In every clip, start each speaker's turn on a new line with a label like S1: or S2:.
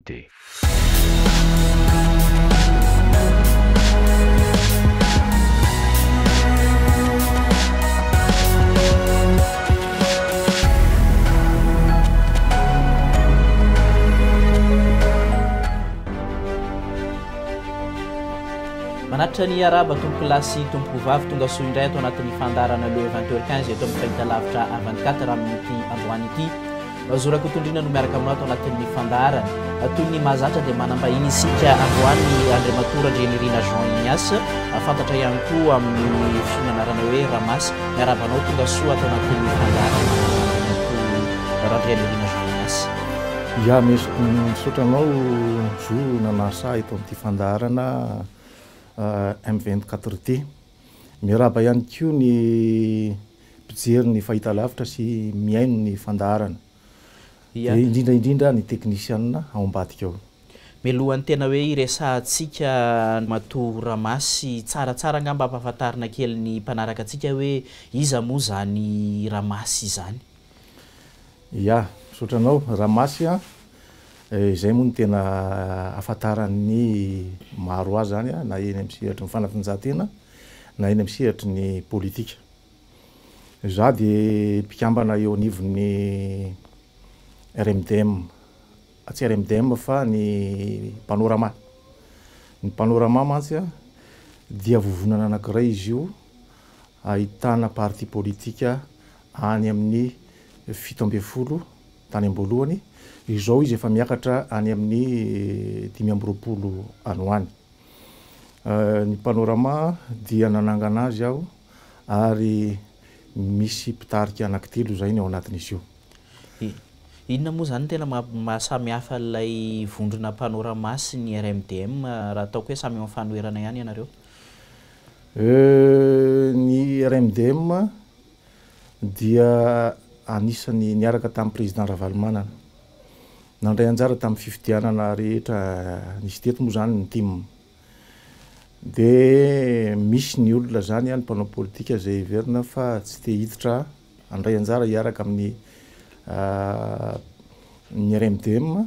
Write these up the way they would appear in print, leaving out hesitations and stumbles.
S1: D.
S2: Manatra ny araba tompo lasy tompo vavy tonga soa indray atao anatin'ny fandarana le 20h15 eto amin'ny fahita lavitra à 24 amin'ity androany ity zorako tondrina no miaraka aminao atao anatin'ny fandarana toy ny mahazatra dia manambahiny isika androany Andriamatora Andrenirina Jean Ignace fantatra ihany koa amin'ny fisomanarana hoe Ramasy ny arabanao tonga soa atao anatin'ny fandarana Andrenirina Jean Ignace.
S3: Ya misotranao zo nanasa eto amin'ity fandarana M24T miaraba ihany koa ny mpijery ny fahita lavitra sy miaino ny fandarana indrindra ny teknisianina ao ambadika ao.
S2: Mialohan'ny tena hoe iresahantsika matoa Ramasy tsaratsara angamba ampahafantarina kely ny mpanaraka antsika hoe iza moa zany Ramasy izany.
S3: Ya misotranao Ramasy izay moa ny tena afantaran'ny maro azy zany na eny amin'ny sehatry ny fanatanjahantena na eny amin'ny sehatry ny politika. Za dia mpikambana eo anivon'ny RMDM, tsy RMDM fa ny panorama. Ny panorama mantsy dia vovonana anankiray izy io ahitana parti politika any amin'ny 17 tany am-boalohany. Izao izy efa miakatra any amin'ny 520 any ho any. Ny panorama dia nanangana azy aho ary misy mpitarika anankitelo zay ny ao anatin'izy io.
S2: Inona moa zany tena mahasamihafa ilay vondrona panorama sy ny RMDM raha ataoko hoe samy amin'ny fanoherana ihany ianareo?
S3: Ny RMDM dia anisany niaraka tamin'ny président Ravalomanana. Nandray anjara tamin'ny fifidianana rehetra nisy teto moa zany ny team. Dia misy ny olona zany ny mpanao politika izay heverina fa tsy te hiditra handray anjara hiaraka amin'ny ny RMDM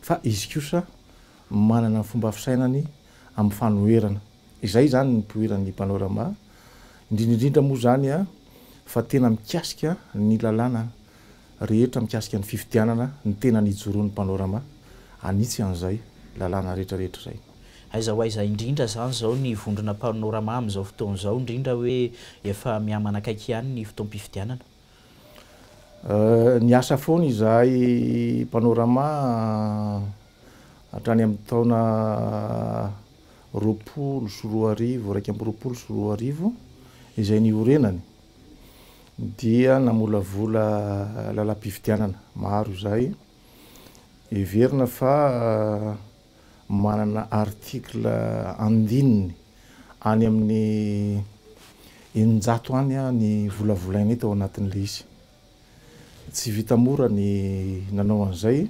S3: fa izy kosa manana fomba fisainany amin'ny fanoherana. Izay zany ny mpoiran'ny panorama. Indrindrindrindra moa zany fa tena mikasika ny lalàna rehetra mikasika ny fifidianana ny tena nijoroan'ny panorama anitsy an'izay lalàna rehetrarehetra zay.
S2: Aiza ho aiza indrindra zany zao ny vondrona panorama amin'izao fotoana izao indrindra hoe efa mihamanakaiky ihany ny fotoam-pifidianana?
S3: Ny asa foana izahay panorama hatrany amin'ny taona 2021 izay niorenany dia namolavola lalam-pifidianana maro izay heverina fa manana article andininy any amin'ny 900 any ny volavolaina eto ao anatin'le izy. Tsy vita mora ny nanao an'izay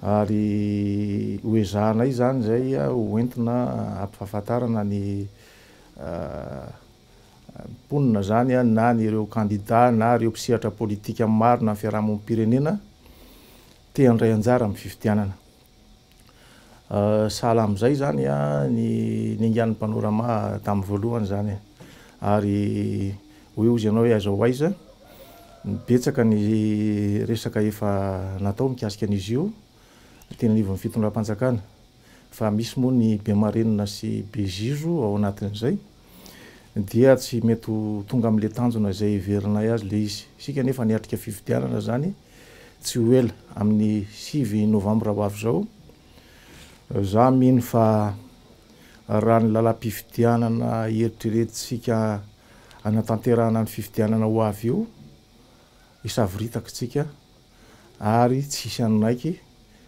S3: ary hoezahanay zany zay hoentina ampahafantarana ny mponina zany na ny ireo candidat na ireo mpisehatra politika maro na fiarahamonim-pirenena te handray anjara amin'ny fifidianana. Sahala amin'izay zany ny ningan'ny panorama tamin'ny voalohany zany ary hoe ozy ianao hoe aiza ho aiza betsaka ny resaka efa natao mikasika an'izy io tena anivon'ny fitondram-panjakana fa misy moa ny Bemarenina sy Bezizo ao anatin'izay dia tsy mety tonga amin'le tanjona izay heverinay azy le izy. Sika nefa niatrika fifidianana zany tsy ho ela amin'ny 9 novambra ho avy zao. Za mino fa raha ny lalam-pifidianana eritreretintsika anatanterahana ny fifidianana ho avy io isaviritaka tsika ary tsisy anonaiky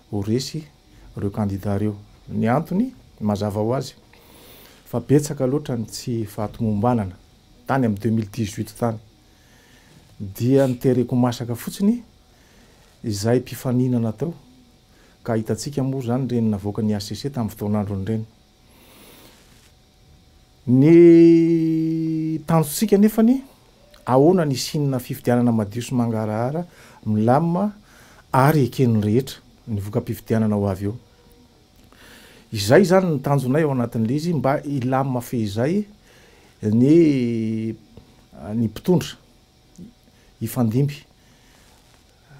S3: ho resy ireo candidat reo. Ny antony mazava ho azy fa betsaka loatra ny tsy fahatomombanana tany amin'ny 2018 tany dia nitereko masaka fotsiny izay mpifaninana tao ka hitantsika moa zany reny navoaka ny ACC tamin'ny fotoanandrony reny. Ny tanjotsika nefany ahoana ny sinina fifidianana madio sy mangarahara milamina ary eken'ny rehetra ny voka-pifidianana ho avy eo. Izay zany ny tanjonay ao anatin'le izy mba ilamy mafehizay ny mpitondra ifandimby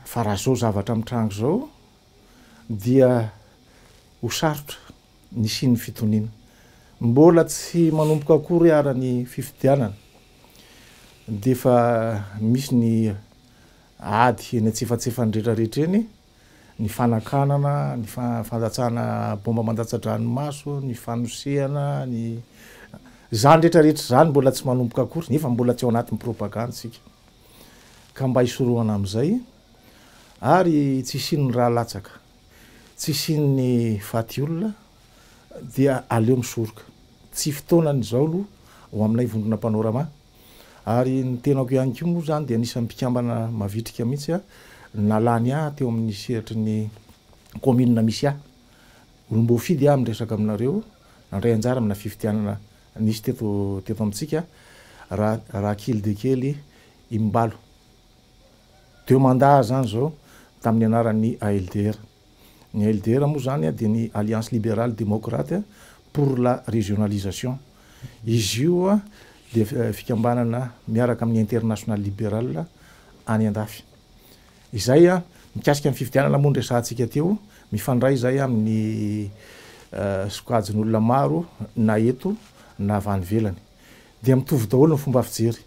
S3: fa raha zao zavatra mitranga zao dia ho sarotra ny sy ny fitoniana. Mbola tsy manomboka akory ara ny fifidianana de fa misy ny ady eny antsefatsefany rehetrarehetra eny, ny fanakanana, ny fandatsahana bomba mandatsa-dranomaso, ny fanosehana, ny zany rehetrarehetra zany mbola tsy manomboka akory nefa mbola tsy ao anatin'ny propagande sika. Ka mba hisorohana am'izay ary tsy isin'ny raha latsaka, tsy isin'ny faty olona dia aleo misoroka. Tsy fotoanany zao aloha ho aminay vondrona panorama. Ary ny tenako ihany koa moa zany dia anisan'ny mpikambana mavitrika mihitsy nalany teo amin'ny sehatry ny commune misy Olombofidy miresaka aminareo nandray anjara amina fifidianana nisy teto amintsika raha kely de kely Imbalo. Teo mandat zany zao tamin'ny anaran'ny ALDR. Ny ALDR moa zany dia ny Alliance libérale démocrate pour la régionalisation. Izy io dia fikambanana miaraka amin'ny international libéral any andafy. Izay mikasika amin'ny fifidianana moa resahantsika teo mifandray izay amin'ny sokajin'olona maro na eto na avy any ivelany. Dia mitovy daholo ny fomba fijery.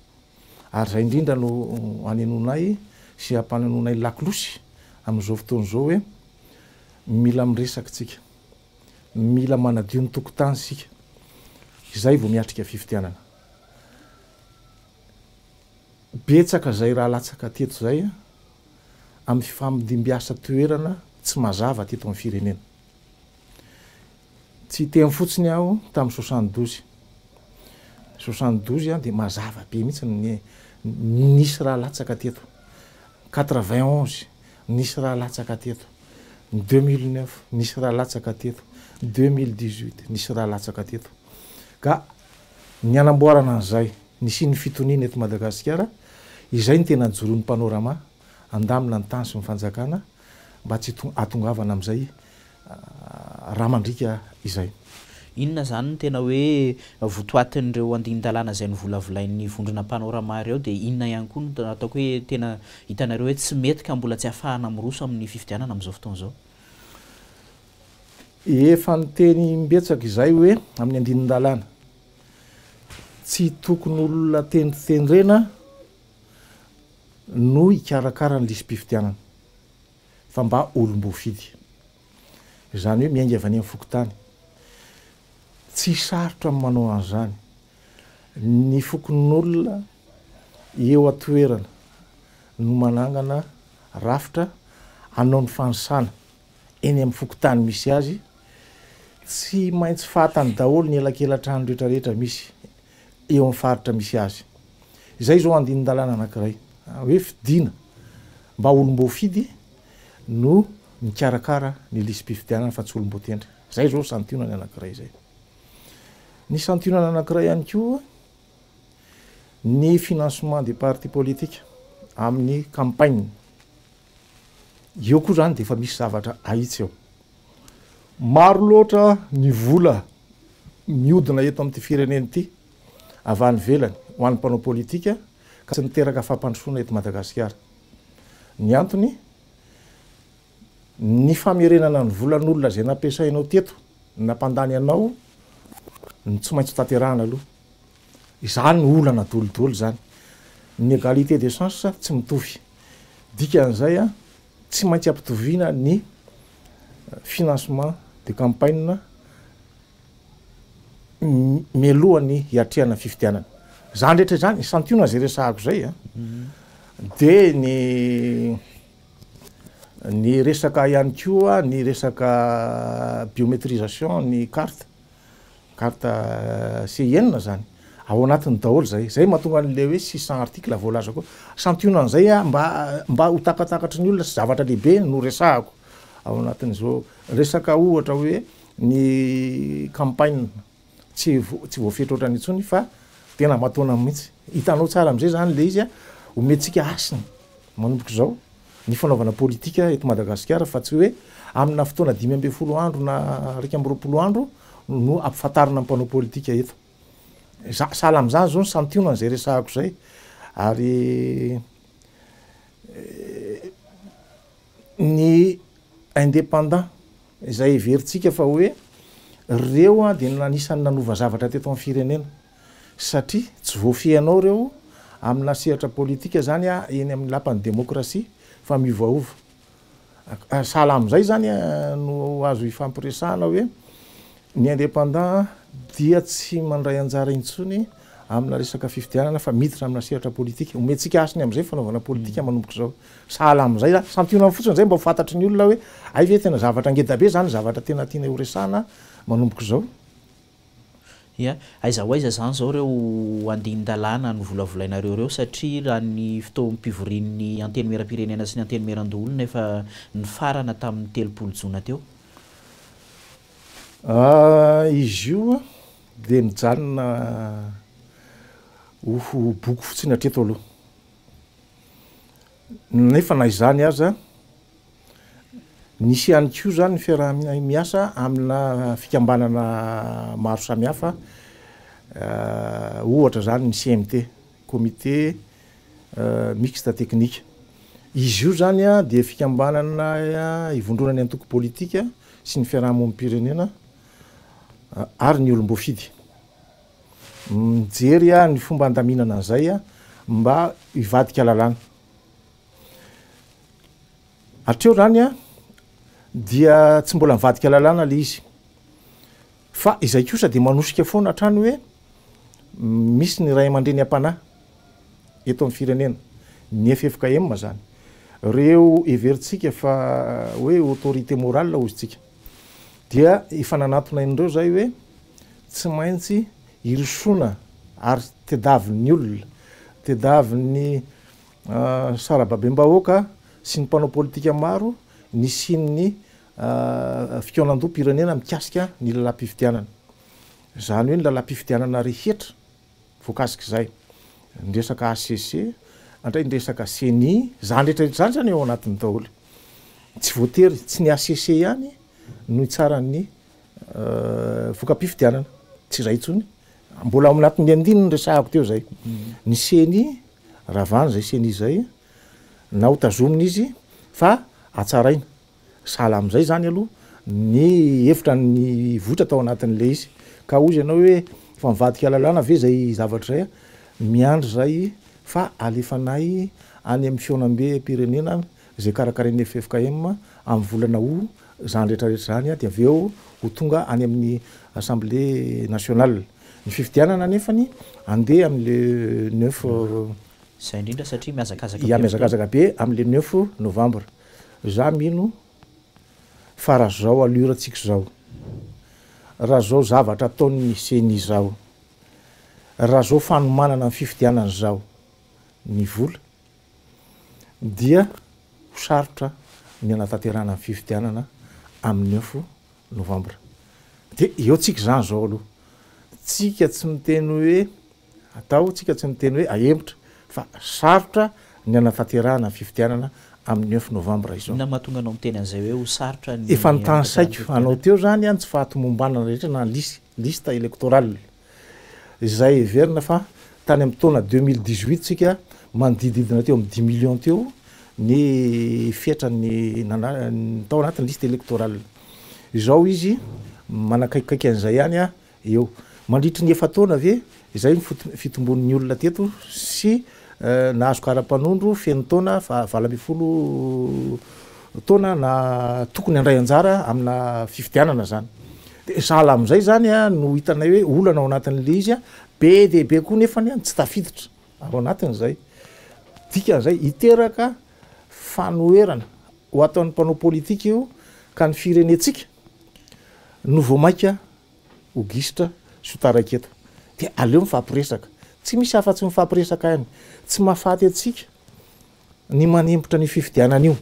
S3: Ary zay indrindra no anenonay sy ampanenonay lakolosy amin'izao fotoana zao hoe mila miresaka tsika, mila manadio ny tokotany sika. Izay vao miatrika fifidianana. Betsaka zay raha latsaka teto zay amin'ny fifamidimbiasa toerana tsy mazava teto amin'ny firenena. Tsy teny fotsiny aho tamin'ny 72. 72 dia mazava be mihitsy nisy raha latsaka teto. 91 nisy raha latsaka teto. 2009 nisy raha latsaka teto. 2018 nisy raha latsaka teto. Ka ny anamboarana an'izay nisy ny fitoniana eto Madagasikara, izay ny tena joron'ny panorama andamina ny tany sy ny fanjakana mba tsy atongavana amin'izay raha mandrika izay.
S2: Inona zany tena hoe votoatin'ireo andin-dalàna izay novolavolain'ny vondrona panorama ireo dia inona ihany koa no ataoko hoe tena hitanareo hoe tsy mety ka mbola tsy ahafahana miroso amin'ny fifidianana amin'izao fotoana izao?
S3: Efa ny teny mbetsaka izay hoe amin'ny andinin-dalàna tsy tokony olona tendrena no hikarakara ny lisym-pifidianana fa mba olom-bofidy. Izany hoe miainga avy any amin'ny fokotany. Tsy sarotra amin'ny manao an'izany. Ny fokon'olona eo atoerana no manangana rafitra hanao ny fanosana eny amin'ny fokotany misy azy, tsy maintsy fatany daholo ny elakelan-trano rehetrarehetra misy eo amin'ny faritra misy azy. Izay zao andinin-dalàna anankiray hoe fidina mba olom-bofidy no mikarakara ny lisym-pifidianana fa tsy olom-botendry. Zay zao santionany anankiray zay. Ny santionany anankiray ihany koa ny financement des partis politiques amin'ny campagne. Eo koa zany dia efa misy zavatra ahitsy eo. Maro loatra ny vola miodina eto amin'ity firenena ity avy any ivelany ho an'ny mpanao politika ka tsy niteraka fampandrosoana eto Madagasikara. Ny antony ny famerenana ny volan'olona izay nampiasainao teto nampandany anao ny tsy maintsy tanterahana aloha. Izany olana dolidolo zany. Ny égalité des chances tsy mitovy. Dikan'izay tsy maintsy ampitoviana ny financement de campagne mialohan'ny hiatrehana fifidianana. Zany rehetra zany santionana zay resahako zay de ny resaka ihany koa ny resaka biométrisation ny carte CIN zany ao anatiny daholo zay mahatonga an'le hoe 600 article voalaza koa. Santionana zay mba ho takatakatry ny olona sy zavatra lehibe no resahako ao anatin'izao resaka ohatra hoe ny campagne tsy voafetra ohatrany intsony fa tena mataona mihitsy. Hitanao tsara am'izay zany le izy omentsika asiny manomboka zao ny fanaovana politika eto Madagasikara fa tsy hoe amina fotoana 5 andro na 20 andro no ampifantarina ampanao politika eto. Sahala am'zany zao ny santionany zay resahako zay ary ny indépendant izay veritsika fa hoe reo dia nanisany nanova zavatra teto amin'ny firenena satria tsy voafianao reo amina sehatra politika zany eny amin'ny lapan'ny demokrasia fa miovaova. Sahala am'izay zany no azo ifampiresahana hoe ny indépendant dia tsy mandray anjara intsony amina resaka fifidianana fa miditra amina sehatra politika. Omentsika asiny am'izay fanaovana politika manomboka zao. Sahala am'izay santionany fotsiny zay mba ho fantatry ny olona hoe ay ve tena zavatra ngeda be zany zavatra tena tiana horesahana manomboka zao.
S2: Ya, aiza ho aiza zany zao reo andin-dalàna no volavolainareo reo satria raha ny fotoam-pivorian'ny anteny miram-pirenena sy ny anteny miran-doholona nefa ny farana tamin'ny 30 jona teo.
S3: Izy io dia mijanona boky fotsiny hatreto aloha. Nefa na izany aza nisy ihany koa zany ny fiarah-miasa amina fikambanana maro samihafa, ohatra zany ny CMT, comité mixte technique. Izy io zany dia fikambanana ivondronany antoko politika sy ny fiarahamonim-pirenena ary ny olom-boafidy. Mijery ny fomba andaminana an'izay mba hivadika lalàna. Hatreo zany dia tsy mbola mivadika lalàna le izy fa izay kosa dia manosika foana hatrany hoe misy ny ray aman-dreny am-panahy eto amin'ny firenena, ny FFKM zany, reo everitsika fa hoe autorité morale hozy tsika, dia efa nanatona indreo zay hoe tsy maintsy irosoana ary tedaviny olona, tedaviny sarababem-bahoaka sy ny mpanao politika maro ny sin'ny fikaonan-doha-pirenena mikasika ny lalam-pifidianana. Zany hoe ny lalam-pifidianana rehetra voakasika izay, ny resaka ACC, andray ny resaka CENI, zany rehetrarehetra zany zany eo anatiny daholo. Tsy voatery tsy ny ACC ihany no hitsaran'ny voka-pifidianana, tsy izay intsony. Mbola ao anatin'ny andininy ny resahako teo zay. Ny CENI ravany zay CENI zay na ho tazomina izy fa atsaraina. Sahala am'izay zany aloha ny hevitra ny votra tao anatin'le izy ka hozy ianao hoe fa mivadika lalàna ve zay zavatra zay miandry zay fa alefanay any amin'ny fionam-be pirenena zay karakarain'ny FFKM amin'ny volana ho zany rehetrarehetra zany dia avy eo ho tonga any amin'ny assemblée nationale. Ny fifidianana nefany andeha amin'le 9
S2: zay indrindra satria
S3: miazakazaka be amin'le 9 novembre. Za mino fa raha zao alurantsika zao, raha zao zavatra ataon'ny CENI zao, raha zao fanomanana ny fifidianana zao ny vola, dia ho sarotra ny anatanterana ny fifidianana amin'ny 9 novembre. Dia eo tsika zany zao aloha, tsika tsy miteny hoe atao, tsika tsy miteny hoe ahembotra fa sarotra ny anatanterana ny fifidianana amin'ny 9 novembre izao.
S2: Na mahatonga anao miteny an'izay hoe ho sarotra ny
S3: efa nytansaiko anao teo zany tsy fahatomombanana rehetra na lista électorale izay verina fa tany amin'ny taona 2018 tsika manodididina teo amin'ny 10 millions teo ny fiatrany tao anatin'ny liste électorale. Izao izy manakaikikaiky an'izay ihany eo mandritry ny efa taona ve izay ny fitombon'ny olona teto sy nahazo kara-panondro feno taona fa 20 taona na tokony handray anjara amina fifidianana zany. De sahala am'izay zany no hitanay hoe olana ao anatin'le izy be de be koa nefany tsy tafiditra ao anatin'izay. Dikan'izay hiteraka fanoherana ho ataon'ny mpanao politika io ka ny firenetsika no voamaika ho gisitra sy ho taraiketo. De aleo mifampiresaka, tsy misy afa-tsy mifampiresaka ihany, tsy mahafaty atsika ny manembotra ny fifidianana io.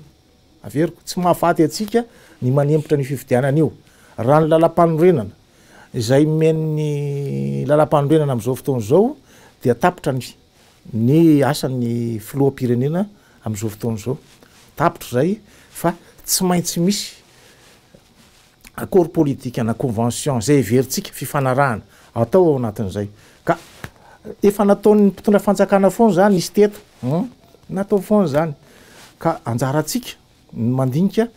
S3: Averiko, tsy mahafaty atsika ny manembotra ny fifidianana io. Raha ny lalam-panorenana izay men'ny lalam-panorenana amin'izao fotoana izao dia tapitra ny asan'ny filoham-pirenena amin'izao fotoana izao. tapitra zay fa tsy maintsy misy accord politique na convention zay veritsika fifanarahana atao ao anatin'izay ka efa nataon'ny mpitondra fanjakana foana zany izy teto natao foana zany ka anjaratsika mandinika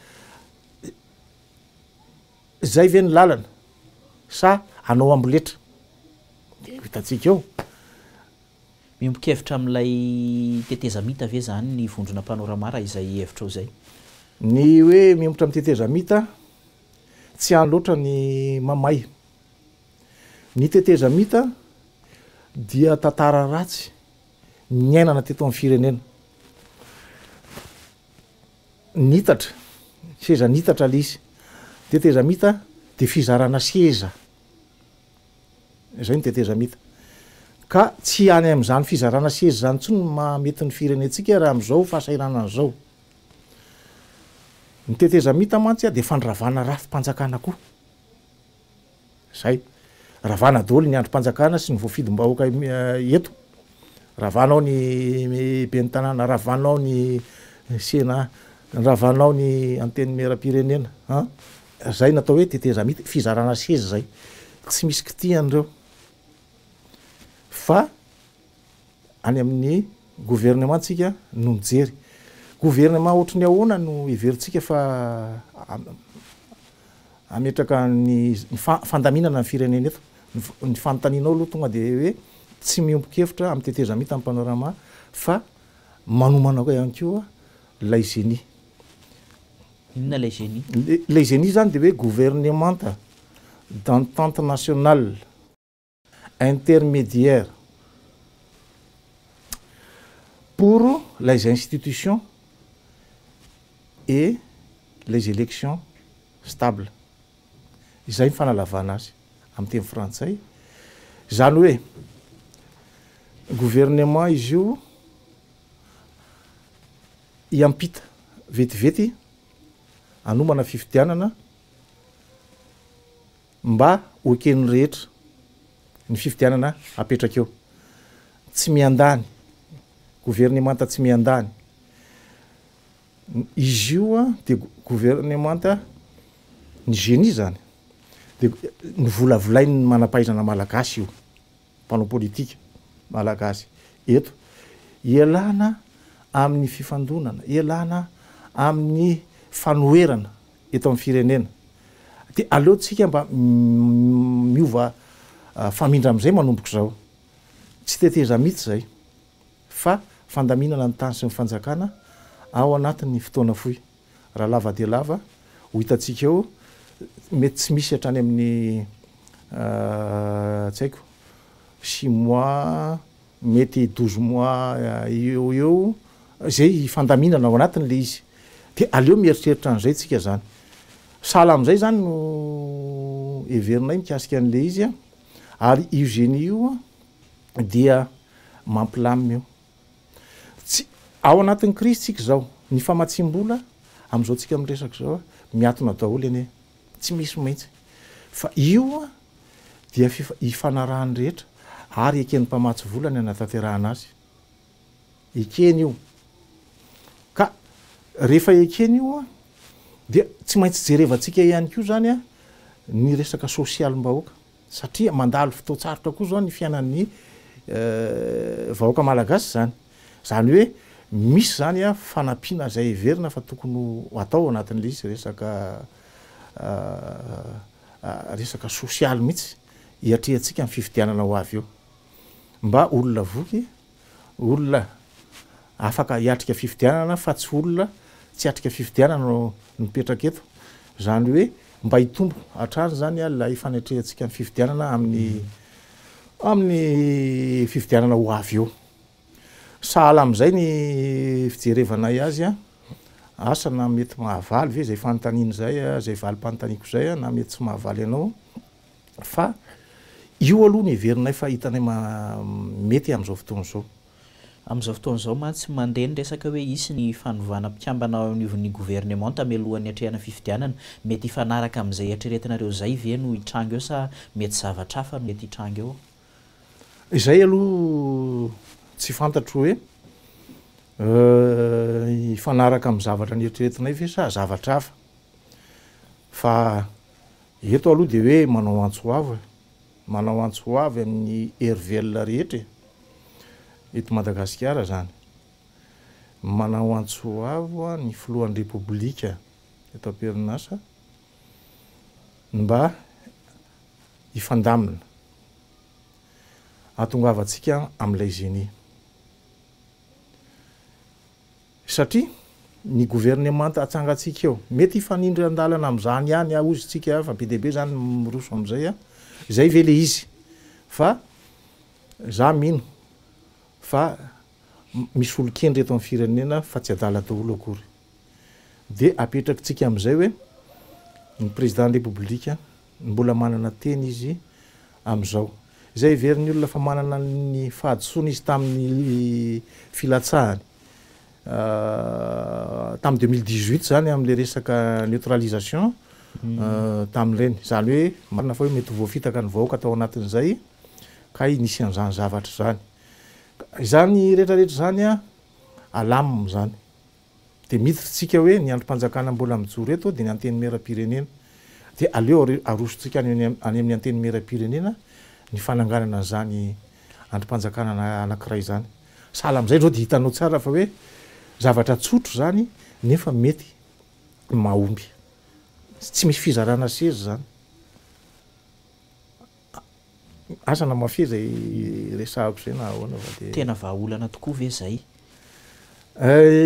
S3: zay ve ny lalana sa anao amboletra de hitatsika eo
S2: miombokevitra amin'ilay tetezamita ve zany ny vondrona panorama raha izay hevitra ao zay
S3: ny hoe miombotra amin'ny tetezamita tsy any loatra ny mamay ny tetezamita dia tantara ratsy ny ainana teto amin'ny firenena nitatra seza nitatra le izy tetezamita de fizarana seza zay ny tetezamita ka tsy any am'izany fizarana seza zany tsony mamety ny firenentsika raha am'izao fahasairana an'izao ny tetezamita mantsy a de fandravana rafim-panjakana koa zay ravana daholo ny androm-panjakana sy ny voafidim-bahoaka eto ravanao ny ben'ny tanàna ravanao ny sena ravanao ny anteny meram-pirenena zay natao hoe tetezamita fizarana seza zay tsy misy kitian'ireo fa any amin'ny gouvernement tsika no mijery gouvernement ohatry ny ahoana no iveritsika fa ametraka ny fandaminana ny firenena eto ny fanontanianao aloha tonga de hoe tsy miombokevitra amin'ny tetezamita amin'ny panorama fa manomana koa ihany koa lay génie
S2: inona lay génie
S3: lay génie zany de hoe gouvernement d'entente nationale intermédiaire pour les institutions et les élections stables izay ny fanalavana azy amin'ny teny frantsay zany hoe gouvernement izy io iampita vetivety anomana fifidianana mba hoeken'ny rehetra ny fifidianana apetraka eo tsy miandany gouvernementa tsy miandany izy io a de gouvernementa ny génie zany de ny volavolainy ny manam-pahaizana malagasy io mpanao politika malagasy eto ialana amin'ny fifandonana ialana amin'ny fanoerana eto amin'ny firenena de aleotsika mba miova famindra am'izay manomboka zao tsy tetezamity zay fa fandaminana ny tany sy ny fanjakana ao anatin'ny fotoana fohy raha lava de lava ho hitatsika eo mety tsy misy hatrany amin'ny tsy haiko 6 mois mety 12 mois eo zay fandaminana ao anatiny le izy de aleo mieritreritra an'izay tsika zany sala am'izay zany no everinay mikasika an'le izy a ary io génie io a dia mampilamina eo tsy ao anatin'ny crise tsika zao ny famatsim-bola am'izao tsika miresaka zao a miatona daholo eny tsy misy maintsy fa io a dia hifanarahany rehetra ary eken'ny mpamatsy volany anatanterahana azy ekeny io ka rehefa ekeny io a dia tsy maintsy jerevantsika ihany koa zany a ny resaka sosialim-bahoaka satria mandalo fotoatsarotra koa zao ny fiainan'ny vahoaka malagasy zany zany hoe misy zany a fanampiana zay everina fa tokony atao anatin'le izy resaka sosialy mihitsy hiatrehantsika amin'ny fifidianana ho avy eo mba olona voky olona afaka hiatrika fifidianana fa tsy olona tsy atrika fifidianana no mipetraka eto zany hoe mba hitombo hatrany zany a la ifanatrehantsika amin'ny fifidianana amin'ny fifidianana ho avy eo sahala am'izay ny fijerevanay azy a asa na mety mahavaly ve zay fanontaniany zay a zay valim-panontaniako zay a na mety tsy mahavaly anao fa io aloha ny everinay fa hitanay mety am'izao fotoana zao
S2: am'izao fotoana zao mantsy mandeha ny resaka hoe isy ny fanovana mpikambana ny gouvernement tamelohan'ny atrehana fifidianana mety hifanaraka am'izay atreretinareo zay ve no hitrango eo sa mety zavatra hafa no mety hitrango eo
S3: izay aloha tsy fantatro hoe ifanaraka amin'ny zavatra nieritreretinay ve sa zavatra hafa fa eto aloha de hoe manao antso avy amin'ny hervelona rehetra eto Madagasikara zany manao antso avo ny filohan'ny repoblika eto Amperinasa mba ifandamina atongavatsika amin'ilay génie satria ny gouvernemanta atsangatsika eo mety ifanindry andalana am'izany ihany ozytsika fa be deabe zany miroso am'izay zay ve le izy fa za mino fa misy olo-kendry eto amin'ny firenena fa tsy adala daholo akory de apetrakitsika am'izay hoe ny président république mbola manana teny izy am'izao zay veriny olona fa manana ny fahadisoana izy tamin'ny filatsahany tamin'ny 2018 zany am'le resaka neutralisation tamin'ireny zany hoe marina fa hoe mety voafitaka ny vahoaka atao anatin'izay ka nisy an'izany zavatra zany zany rehetrarehetra zany alamo zany de miditsika hoe ny androm-panjakana mbola mijoro eto de ny anteny mera-pirenena de aleo arosotsika any amin'ny anteny mera-pirenena ny fananganana zany androm-panjakana anankiray zany sahala am'izay zao de hitanao tsara fa hoe zavatra tsotro zany nefa mety mahomby tsy misy fizarana sezy zany asana mafia zay resahako zay na ahoana fa de
S2: tena vahaolana tokoa ve zay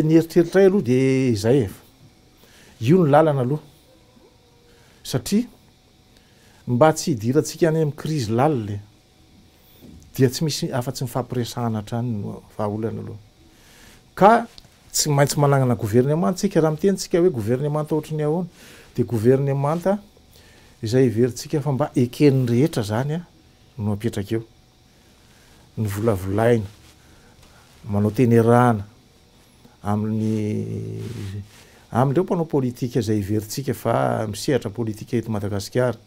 S3: ny eritreritray aloha de zay io ny lalana aloha satria mba tsy hidirantsika any amin'ny crise lalina dia tsy misy afa-tsy mifampiresahana hatrany no vahaolana aloha ka tsy maintsy managnana gouvernement tsika raha mitentsika hoe gouvernement ohatry ny ahoana de gouvernement izay iverintsika fa mba eken'ny rehetra zany no apetraka eo ny volavolaina manao teny rana am'ireo mpanao politika zay iverintsika fa misehatra politika eto Madagasikara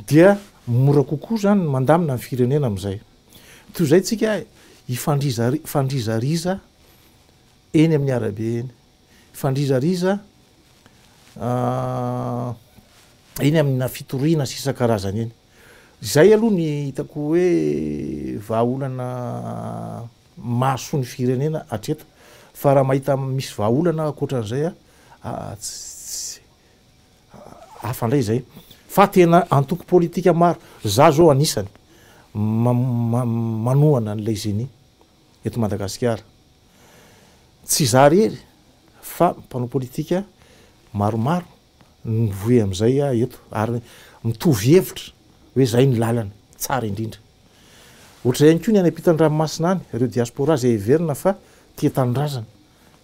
S3: dia mora kokoa zany mandamina ny firenena am'izay toy zay tsika ifandrizariza eny amin'ny arabe eny ifandrizariza eny amina fitoriana sy isan-karazany eny zay aloha ny hitako hoe vahaolana mahasoa ny firenena atreto fa raha mahita misy vahaolana akoatran'izay afandray zay fa tena antoko politika maro za zao anisany manohana n'ilay génie eto Madagasikara tsy za rery fa mpanao politika maromaro nivoe am'izay eto ary mitovy hevitra hoe zay ny lalana tsara indrindra ohatra ihany koa ny any ampitan-dranomasina any ireo diaspora zay everina fa tia tanindrazana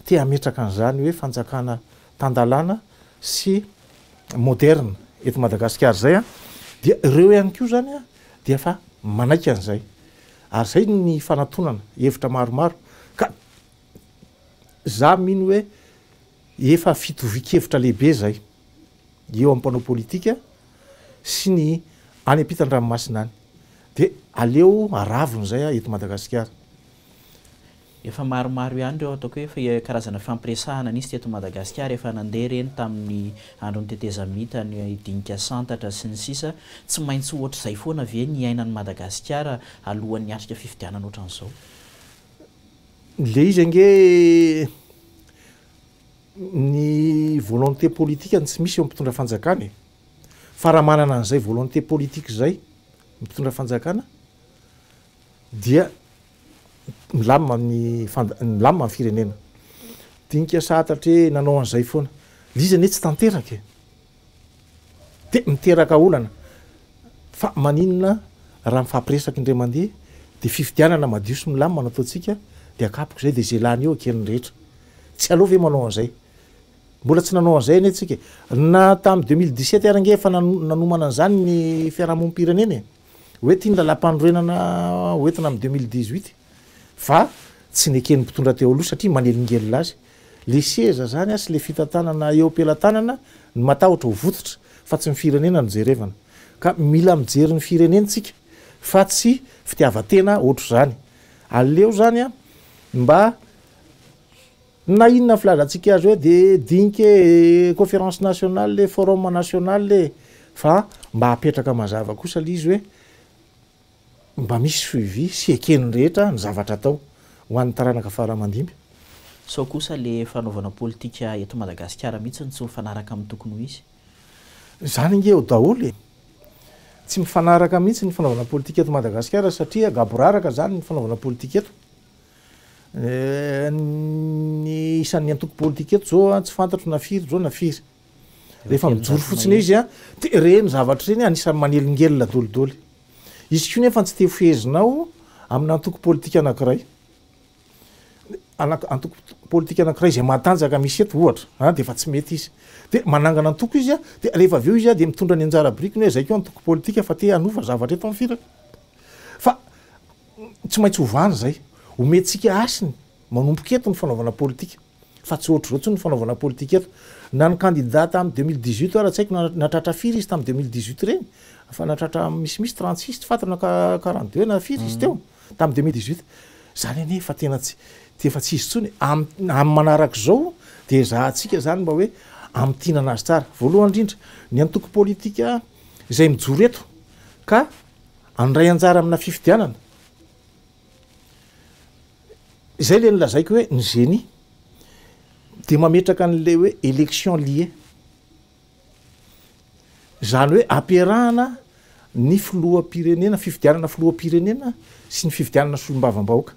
S3: tia ametraka an'izany hoe fanjakana tandalana sy moderne eto Madagasikara zay dia ireo ihany koa zany dia fa manaiky an'izay ary zay ny fanatonana hevitra maromaro ka za mino hoe efa fitovikevitra lehibe zay eo amin'ny mpanao politika sy ny any ampitan-dranomasina any de aleo aravon'izay eto Madagasikara
S2: efa maromaro ihany reo ataoko hoe fa karazana fampiresahana nisy teto Madagasikara efa nandeha reny tamin'ny andron'ny tetezamita ny dinika santatra sy ny sisa tsy maintsy ohatra izay foana ve ny ainan'ny Madagasikara alohan'ny atrika fifidianana ohatran'izao
S3: le izy ange ny volonté politique ny tsy misy eo mpitondra fanjakana fa raha manana an'izay volonté politique zay mpitondra fanjakana dia milamina ny firenena dinika satatra hoe nanao an'izay foana lizy ane tsy tanteraka de miteraka olana fa maninona raha mifampiresaka indray mandeha de fifidianana madio sy milamina nataotsika de akapoko zay de zay lany eo aken'ny rehetra tsy alova hoe manao an'izay mbola tsy nanao an'izay ane tsika na tamin'ny 2017 ary nge fa nanomana an'izany ny fiarahamonim-pirenena hoe tia ny lalam-pandroenana hoentina amin'ny 2018 fa tsy nekeny mpitondra teo aloha satria manelingelona azy le seza zany sy le fitantanana eo ampelantanana ny matahotra ho vototra fa tsy mifirenena no jerevana ka mila mijery ny firenentsika fa tsy fitiavatena ohatro zany aleo zany mba na inona filazatsika azy hoe de dinike conférence nationale le forum national le fa mba hapetraka mazava kosa le izy hoe mba misy suivi sy ekeny rehetra ny zavatra atao ho an'ny taranaka faramandimby.
S2: Sao kosa le fanaovana politika eto Madagasikara mihitsy tsy mifanaraka amin'ny tokony ho izy.
S3: Zany nge ho daholo tsy mifanaraka mihitsy ny fanaovana politika eto Madagasikara satria gaboraraka zany ny fanaovana politika eto. Ny isan'ny antoko politika eto zao tsy fantatro na firy zao na firy. Rehefa mijoro fotsiny izy de reny zavatra reny anisan'ny manelingelina dolidoly. Izy koa nefa tsy te fehezinao amin'ny antoko politika anankiray. Antoko politika anankiray izay matanjaka misy eto ohatra de efa tsy mety izy. De manangana antoko izy de rehefa avy eo izy de mitondra ny anjara brikiny hoe zay koa antoko politika fa te hanova zavatra eto amin'ny firaka. Fa tsy maintsy hovany zay. Omentsika asiny manomboka eto ny fanaovana politika fa tsy ohatry zao ny fanaovana politika eto. Na ny kandidata amin'ny 2018 raha tsy haiko natratra firy izy tamin'ny 2018 reny fa natratra misy 36 tsy fantana 42 na firy izy teo tamin'ny 2018. Zany anefa tena tsy efa tsy izy tsony amin'ny manaraka zao de zahantsika zany mba hoe amtinana azy tsara. Voalohany indrindra ny antoko politika izay mijoro eto ka andray anjara amina fifidianana. Izay le nilazaiko hoe ny génie de mametraka an'le hoe élection liée. Zany hoe ampiarahana ny filoham-pirenena, fifidianana filoham-pirenena sy ny fifidianana solombavam-bahoaka.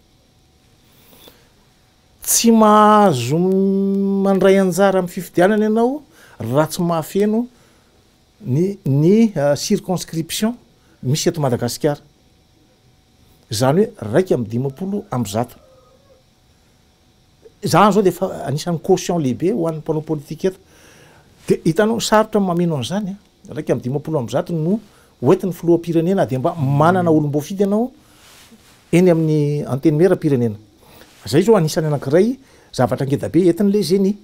S3: Tsy mahazo mandray anjara amin'ny fifidianana ianao raha tsy mahafeno ny circonscription misy eto Madagasikara. Zany hoe 1/50. Zany zao de efa anisan'ny caution lehibe ho an'ny mpanao politika eto. De hitanao sarotra mameno an'izany 1/50 no hoentin'ny filoham-pirenena de mba manana olom-boafidy ianao eny amin'ny anteny meram-pirenena. Zay zao anisan'ny anankiray zavatra ngeda be entin'le génie.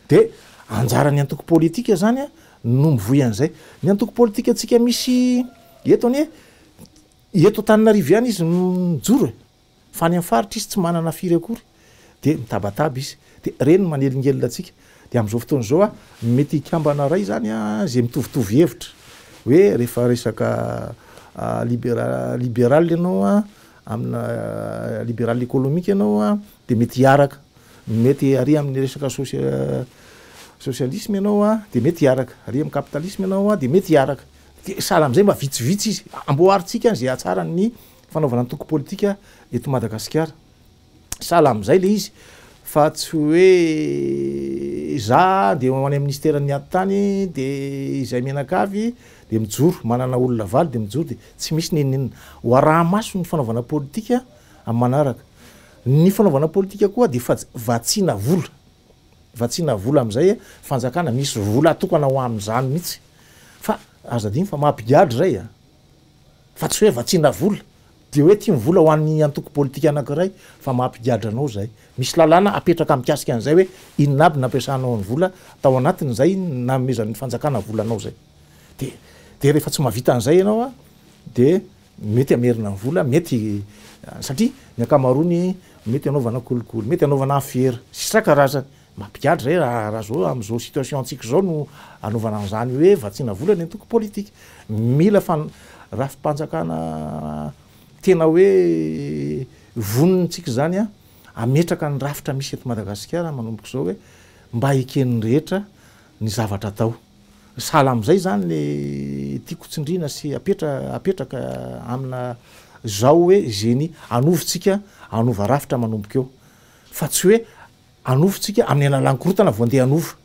S3: De anjarany antoko politika zany no mivoy an'izay. Ny antoko politika antsika misy eto anie eto Antananarivo ihany izy mijoro fa ny amin'ny faritra izy tsy manana firy akory de mitabataba izy de reny manelingelina atsika. De amin'izao fotoana zao mety hikambana ray zany zay mitovitovy hevitra hoe rehefa resaka libéral ianao amina libéral économique ianao de mety hiaraka, mety ary amin'ny resaka socialisme ianao de mety hiaraka, ary amin'ny capitalisme ianao de mety hiaraka. De sahala am'izay mba vitsivitsy izy amboaritsika zay atsara ny fanaovana antoko politika eto Madagasikara. Sahala am'izay le izy fa tsy hoe za de ho any amin'ny ministèren'ny antany de izay menakavy de mijoro manana olona valy de mijoro de tsy misy nenina ho araha maso ny fanaovana politika amin'ny manaraka. Ny fanaovana politika koa de vatsiana vola. Vatsiana vola am'izay fanjakana misy vola atokana ho am'izany mihitsy. Fa aza diny fa mampigadry zay fa tsy hoe vatsiana vola de hoe tia mivola ho an'ny antoko politika anankiray fa mampigadra anao zay. Misy lalàna apetraka mikasika an'izay hoe inona aby nampiasanao ny vola tao anatiny zay namezan'ny fanjakana volanao zay. De rehefa tsy mahavita an'izay ianao de mety amerina ny vola, mety satria ny ankamaroany mety anaovana kolikoly, mety anaovana affaire sy isan-karazany. Mampigadra zay raha zao am'izao situation antsika zao no anaovana an'izany hoe vatsiana vola ny antoko politika. Mila raha fampanjakana tena hoe vonintsika zany ametraka ny rafitra misy eto Madagasikara manomboka zao hoe mba eken'ny rehetra ny zavatra atao. Sahala am'izay zany le tiako tsindrina sy apetraka amina zao hoe génie anovotsika anova rafitra manomboka eo. Fa tsy hoe anovotsika amin'ny alalan'ny korotana vao andeha anova.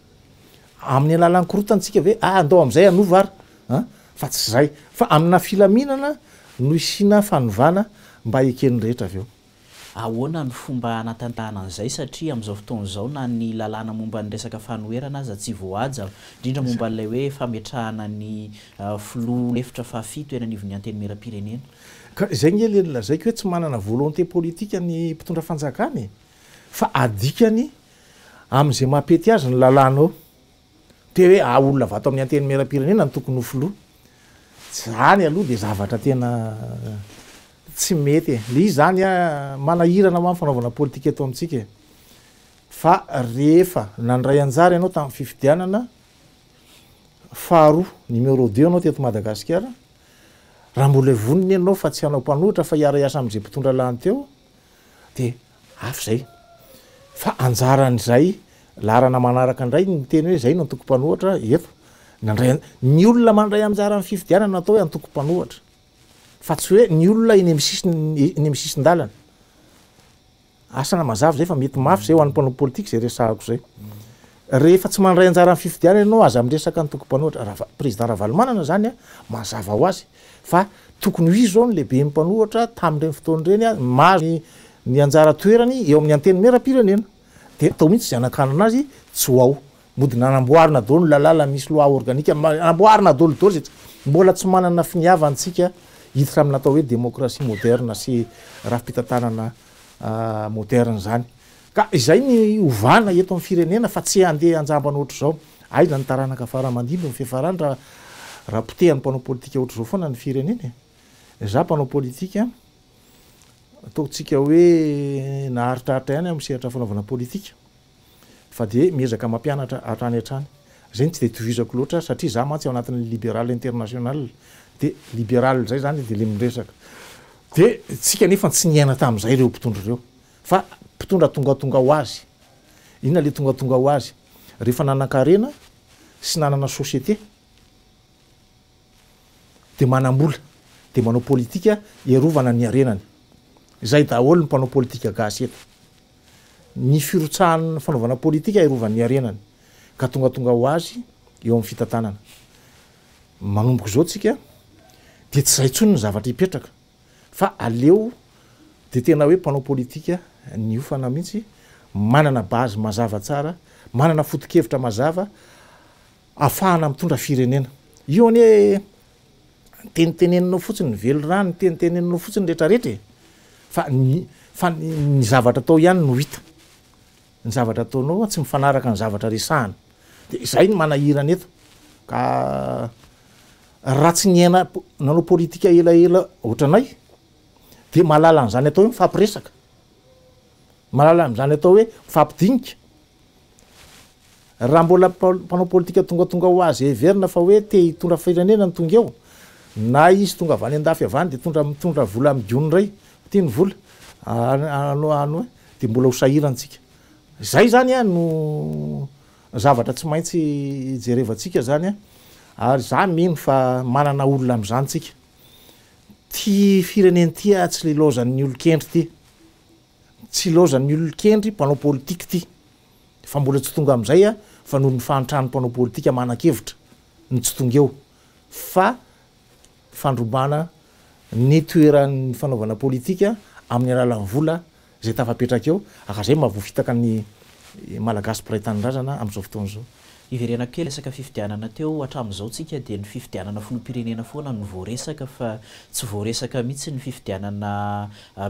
S3: Amin'ny alalan'ny korotana tsika hoe andao am'izay anova ary fa tsy zay fa amina filaminana no isina fanovana mba eken'ny rehetra avy eo.
S2: Ahoana ny fomba anatantahana an'izay satria amin'izao fotoana izao na ny lalàna momba ny resaka fanoherana aza tsy voahaja indrindra momba n'ilay hoe fametrahana ny filoha efitra fahafito eny anivon'ny anteny meram-pirenena.
S3: Ka zay nge le lazaiko hoe tsy manana volonté politika ny mpitondra fanjakany fa adikany am'izay mampety azy ny lalàna ao. Te hoe olona vato amin'ny anteny meram-pirenena ny tokony ho filoha. Zany aloha de zavatra tena tsy mety. Le izy zany manahirana amin'ny fanaovana politika eto amintsika. fa rehefa nandray anjara ianao tamin'ny fifidianana faharoa numéro 2 anao teto Madagasikara raha mbola voniny ianao fa tsy hanao mpanohitra fa hiara-iasa am'izay mpitondra lany teo de afy zay fa anjaran'izay larana manaraka indray ny teny hoe zay no antoko mpanohitra eto nandray ny olona mandray anjara amin'ny fifidianana atao hoe antoko mpanohitra fa tsy hoe ny olona eny amin'ny sisin-dalana asana mazava zay fa mety mafy zay ho an'ny mpanao politika zay resahako zay rehefa tsy mandray anjara amin'ny fifidianana ianao aza miresaka antoko mpanohitra raha président Ravalomanana zany a mazava ho azy fa tokony ho izy zao ny lehibe mpanohitra tamin'ireny fotoan'ireny a mazo ny anjara toerany eo amin'ny anteny mera-pirenena de atao mihitsy zay anakanana azy tsy ho ao modina anamboarina daholo lalala misy loi organique anamboarina daholo daholo zay mbola tsy manana finiavantsika hiditra amin'ny atao hoe démocratie moderne sy rafi-pitantanana moderne zany ka izay ny ovana eto amin'ny firenena fa tsy andeha anjambana ohatr' zao aiza ny taranaka faramandimby ny fiafarany raha potehany mpanao politika ohatr' zao foana ny firenena za mpanao politika ataotsika hoe naharitraritra ihany amin'ny sehatra fanaovana politika fa de miezaka mampianatra hatrany hatrany zay tsy de tovizako loatra satria za mantsy ao anatin'ny libéral international de libéral zay zany de le miresaka de tsika nefa tsy niaina tamin'izay ireo mpitondra ireo fa mpitondra tongatonga ho azy inona le tongatonga ho azy rehefa nanan-karena sy nanana société de manam-bola de manao politika iarovana ny arenany zay daholo ny mpanao politika gasy eto ny firotsahan'ny fanaovana politika iarovany arenany ka tongatonga ho azy eo amin'ny fitantanana manomboko zao tsika de tsy zay tsony ny zavatra hipetraka fa aleo de tena hoe mpanao politika ny ofana mihitsy manana bazy mazava tsara manana foto-kevitra mazava ahafahana mitondra firenena io any hoe teniteneninao fotsiny ny velo rany teniteneninao fotsiny rehetrarehetra fa ny zavatra atao ihany no hita ny zavatra ataonao tsy mifanaraka ny zavatra resahana de zay ny manahirana eto ka raha tsy niaina nanao politika elaela ohatranay de malala an'izany atao hoe mifampiresaka malala am'izany atao hoe mifampidinika raha mbola mpanao politika tongatonga ho azy everina fa hoe te hitondra firenena ny tonga eo na izy tonga avany andafy avany de mitondra vola am'giony ray tiany vola ano de mbola ho sahirantsika zay zany a no zavatra tsy maintsy jerevantsika zany a ary za mino fa manana olona am'zanytsika ty fireneny ty a tsy le lozan'ny olon-kendry ty tsy lozan'ny olon-kendry mpanao politika ty fa mbola tsy tonga am'izay a fa noho ny fahantrano mpanao politika manan-kevitra ny tsy tonga eo fa fandrombana ny toeran'ny fanaovana politika amin'ny alalan'ny vola zay tafapetraka eo aka zay mahavoafitaka ny malagasy mpiray tanindrazana am'izao fotoana zao
S2: iverena kely resaka fifidianana teo hatramin'izao tsika de ny fifidianana filoham-pirenena foana no voaresaka fa tsy voaresaka mihitsy ny fifidianana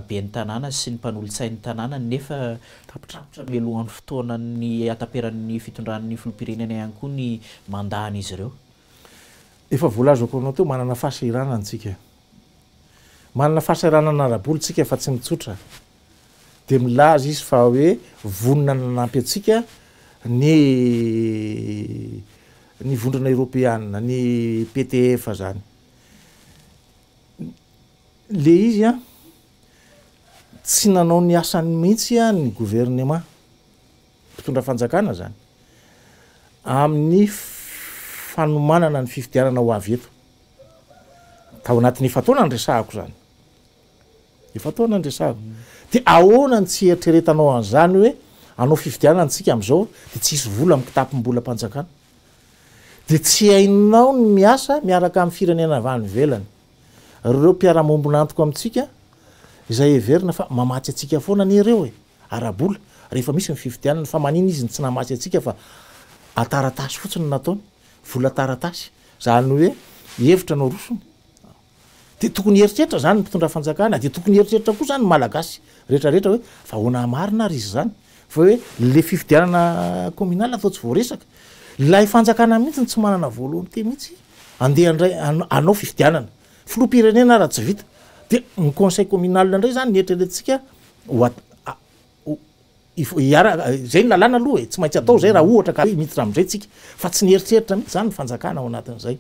S2: be ny tanàna sy ny mpanolotsain'ny tanàna nefa trapitrapotra melohan'ny fotoana ny ataperan'ny fitondran'ny filoham-pirenena ihany koa ny mandahana izy ireo
S3: efa voalazako anao teo manana fahasahiranana tsika manana fahasahiranana araboly tsika fa tsy mitsotra de milaza izy fa hoe vonona nanampy atsika ny vondrana européana ny PTF zany le izy a tsy nanao ny asany mihitsy a ny gouvernement mpitondra fanjakana zany amin'ny fanomanana ny fifidianana ho avy eto tao anatin'ny efataona ny resahako zany efataona ny resahako de ahoana ny tsy eritreretanao an'izany hoe anao fifidianana antsika am'izao de tsy hisy vola amin'ny kitapom-bola mpanjakana de tsy hainao ny miasa miaraka amin'ny firenena avy any velany reo mpiara-mombona antoko amintsika izay everina fa mamatsy atsika foana ny ireo e arabola rehefa misy ny fifidianana fa manina izy ny tsy namatsy atsika fa ataratasy fotsiny nataony vola taratasy zany hoe hevitra nao rosony de tokony heritreritra zany ny mpitondra fanjakana de tokony heritreritra koa zany malagasy rehetrarehetra hoe fa hoana marina ary izy zany fa hoe le fifidianana communal atao tsy voaresaka lay fanjakana mihitsy tsy manana voalohany te mihitsy andeha andray anao fifidianana filoham-pirenena raha tsy vita de ny conseil communal indray zany nieritreretintsika zay ny lalàna aloha e tsy maintsy atao zay raha ohatra ka miditra am'izay tsika fa tsy nieritreritra mihitsy zany fanjakana ao anatin'izay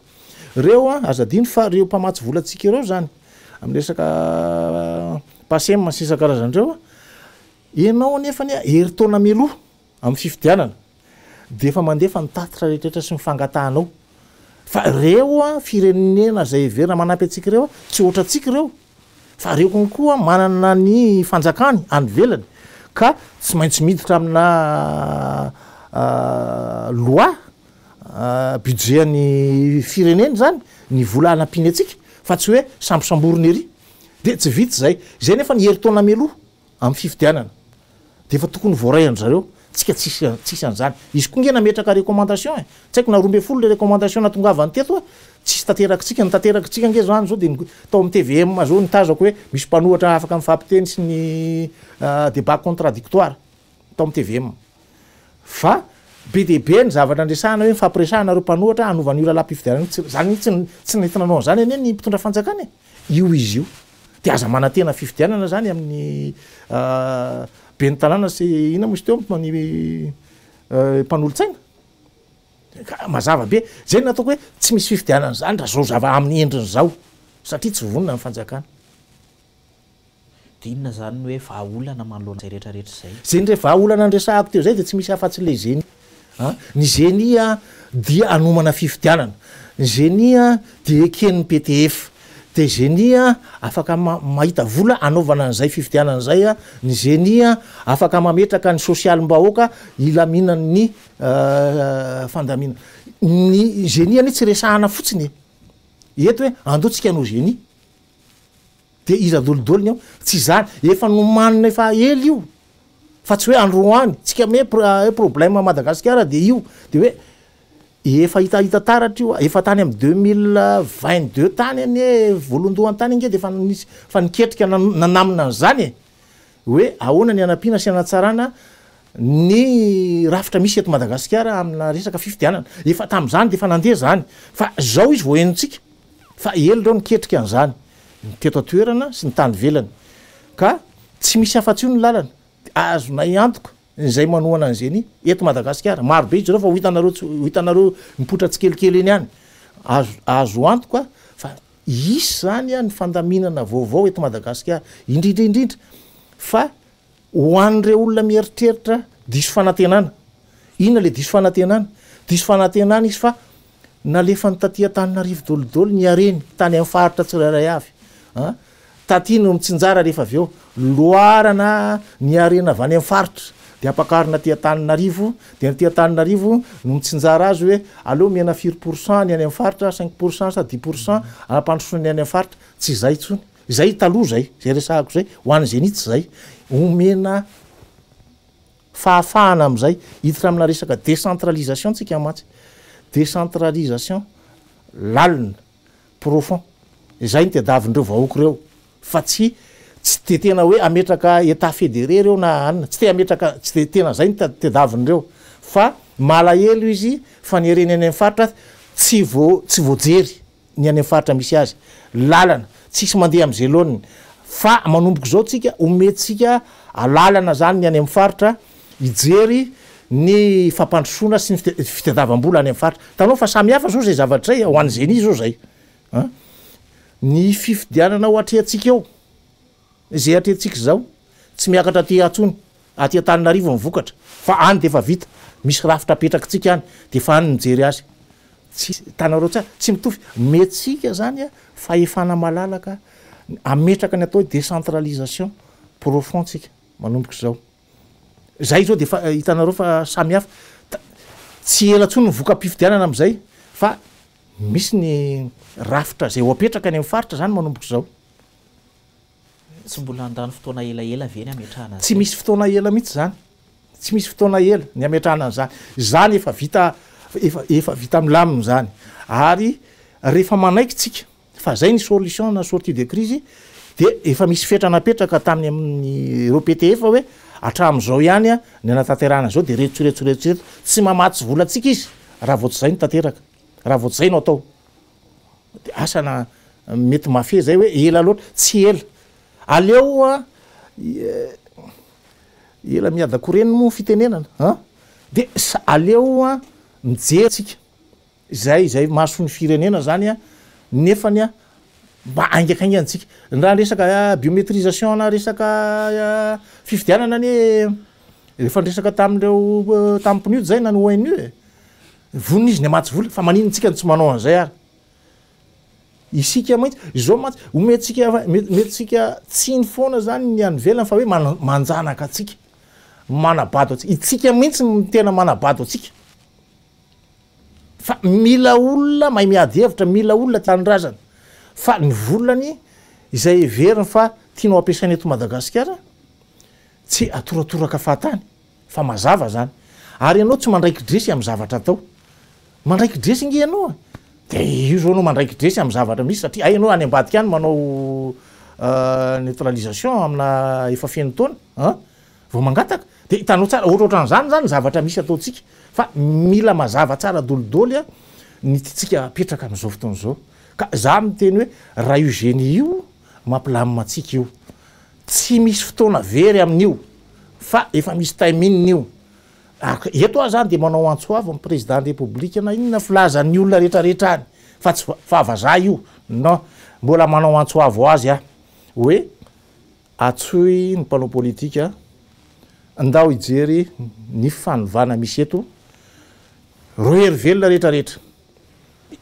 S3: reo a azadiny fa reo mpamatsy volantsika ireo zany amin'ny resaka pasem sisa karazandreo ianao nefany heritaona meloha amin'ny fifidianana de efa mandefa nitatitra rehetrrehetra sy mifangatahanao fa reo a firenena zay verina manampy atsika reo tsy ohatra atsika reo fa reo konkoa manana ny fanjakany any velany ka tsy maintsy miditra amina loi budget ny fireneny zany ny vola anampiny atsika fa tsy hoe sambosamborony ery de tsy vity zay nefa ny heritaona meloha amin'ny fifidianana de efa tokony voarayandry zareo tsika tsisy an'zany izy koa nge nametraka recommandation e tsy haiko na 12 le recommandation natongavany teto a tsisy tanterakitsika nytanterakitsika nge zany zao de tao amin'ny TVM zao nitazako hoe misy mpanohatra afaka mifampiteny sy ny débat contradictoire tao amin'ny TVM fa be deaibe ny zavatra andresahana hoe mifampiresahana reo mpanohatra anovan'io lalam-pifidianana zany tsy nentinanao zany ane ny mpitondra fanjakana io izy io de aza manantena fifidianana zany amin'ny be ny tanàna sy ina misy teo ny mpanolo-tsaina mazava be zay n ataoko hoe tsy misy fifidianana zany raha zao zava amin'ny endriny zao satria tsy vonona ny fanjakana
S2: de inona zany hoe vahaolana manoloana zay rehetrarehetra zay
S3: zay ndre vahaolana andresahako teo zay de tsy misy afa-tsy le zeny ny zenia dia anomana fifidianana ny zenia de eken'ny PTF de zenia afaka mahita vola anaovana an'izay fifidianana zay a ny zenia afaka mametraka ny sosialim-bahoaka ilaminany fandamina ny zenia ny tsy resahana fotsiny eto hoe andoatsika anao zenia de iza dolidoliny ao tsy zany efa nomanina efa ely io fa tsy hoe androany tsika me problème Madagasikara de io de hoe efa hitahita taratra io efa tany amy 2022 tany ane voalondohany tany nge de fa niketrika nanamina an'zany hoe ahoana ny anampiana sy anatsarana ny rafitra misy eto Madagasikara amina resaka fifidianana efa tam'zany de efa nandeha zany fa zao izy voahenontsika fa ely reo niketrika an'zany teto atoerana sy ny tany velany ka tsy misy afa-tsy io ny lalana azonay antoka zay manohana an'zeny eto Madagasikara maro be izy reo fa hitanareo mipotra tsikelikely eny any azo antoka fa isy zany a ny fandaminana vaovao eto Madagasikara indrindraindrindra fa ho an'reo olona mieritreritra diso fanantenana inona le diso fanantenana izy fa nalefa ny tatia Tananarivo dolidolo ny areny tany amin'ny faritra tsirairay avy taty no mitsinjara rehefa avy eo loarana ny arena avy any amin'ny faritra de ampakarina tia Tananarivo de ny tia Tananarivo no mitsinjara azy hoe aleo miana 4% ny any amin'ny faritra 5% sa 10% ampandrosony any amin'ny faritra tsy zay tsony zay taloha zay resahako zay ho an'zeny itsy zay omena fahafahana am'izay hiditra amina resaka décentralisation tsika matsy décentralisation lalina profond zay ny tedavindreo vahoaka reo fa tsy de tena hoe ametraka état fédéré reo na anina tsy te ametraka tsy de tena zay ny tedavindreo fa malahelo izy fa ny ereny any amin'ny faritra tsy voajery ny any amin'ny faritra misy azy lalana tsisy mandeha am'zay loniny fa manomboko zao tsika ometsika alalana zany ny any amin'ny faritra ijery ny fampandrosoana sy ny fitadiavam-bola any amin'ny faritra tanao fa samy hafa zao zay zavatra zay ho an'zeny izy zao zay ny fifidianana ho atreatsika eo zay atreatsika zao tsy miakatra ty atsony aty Tananarivo mivokatra fa any de efa vita misy rafitra apetraky tsika any de fa any mijery azy tsy tanareo tsara tsy mitovy metsika zany a fahefana malalaka ametraka ny atao décentralisation profond tsika manomboka zao zay zao de fa hitanareo fa samy hafa tsy ela tsony mivoka-pifidianana am'izay fa misy ny rafitra zay ho apetraka any amin'ny faritra zany manomboka zao
S2: tsy mbola andany fotoana elaela ve ny ametrahana
S3: tsy misy fotoana ela mihitsy zany tsy misy fotoana ela ny ametrahana zany efa vita milamina zany ary rehefa manaiky tsika fa zay ny solution na sortie de crise de efa misy fetranapetraka tamin'ny amin'ny reo PTF hoe atram'izao ihany a ny anatanterahana zao de retsoretsoretsoreto tsy mamatsy volatsika izy raha voatsy zay no tanteraka raha voatsy zay no atao de asana mety mafe zay hoe ela loatra tsy ela aleo a ela miadakoreny mo fitenenana de aleo a mijerytsika zay mahaso ny firenena zany a nefany a mba aingakaingantsika raha resaka biométrisation na resaka fifidianana ny rehefa nresaka tamindreo tampinio zay na ny ONU vonina izy ny amatsy vola fa maninontsika tsy manao an'izay ary isika mahitsy zao matsy metsika tsy ny foana zany ny any velany fa hoe manjanaka atsika manabado atsika itsika mihitsy ny tena manabado atsika fa mila olona mahay miady hevitra mila olona tanindrazana fa ny volany izay everiny fa tianao ampiasaina eto Madagasikara tsy atoratoraka fahatany fa mazava zany ary ianao tsy mandraiky dresy amin'ny zavatra atao mandraiky dresy nge ianao de io zao anao mandraiky dresy amin'ny zavatra misy satria ianao any ambadika any manao neutralisation amina efa feno taona vao mangataka de hitanao tsara ohatrohatran'izany zany zavatra misy ataotsika fa mila mazava tsara dolidoly a ny titsika apetraka am'izao fotoana zao ka za miteny hoe raha io génie io mampilamina atsika io tsy misy fotoana very amin'io fa efa misy timing io eto a zany de manao antsoavo amin'ny président de république na inona filazan'ny olona rehetrarehetra any fa tsy fahavaza io non mbola manao antsoavo azy a hoe atsoy ny mpanao politika andao hijery ny fanovana misy eto rohery velona rehetrarehetra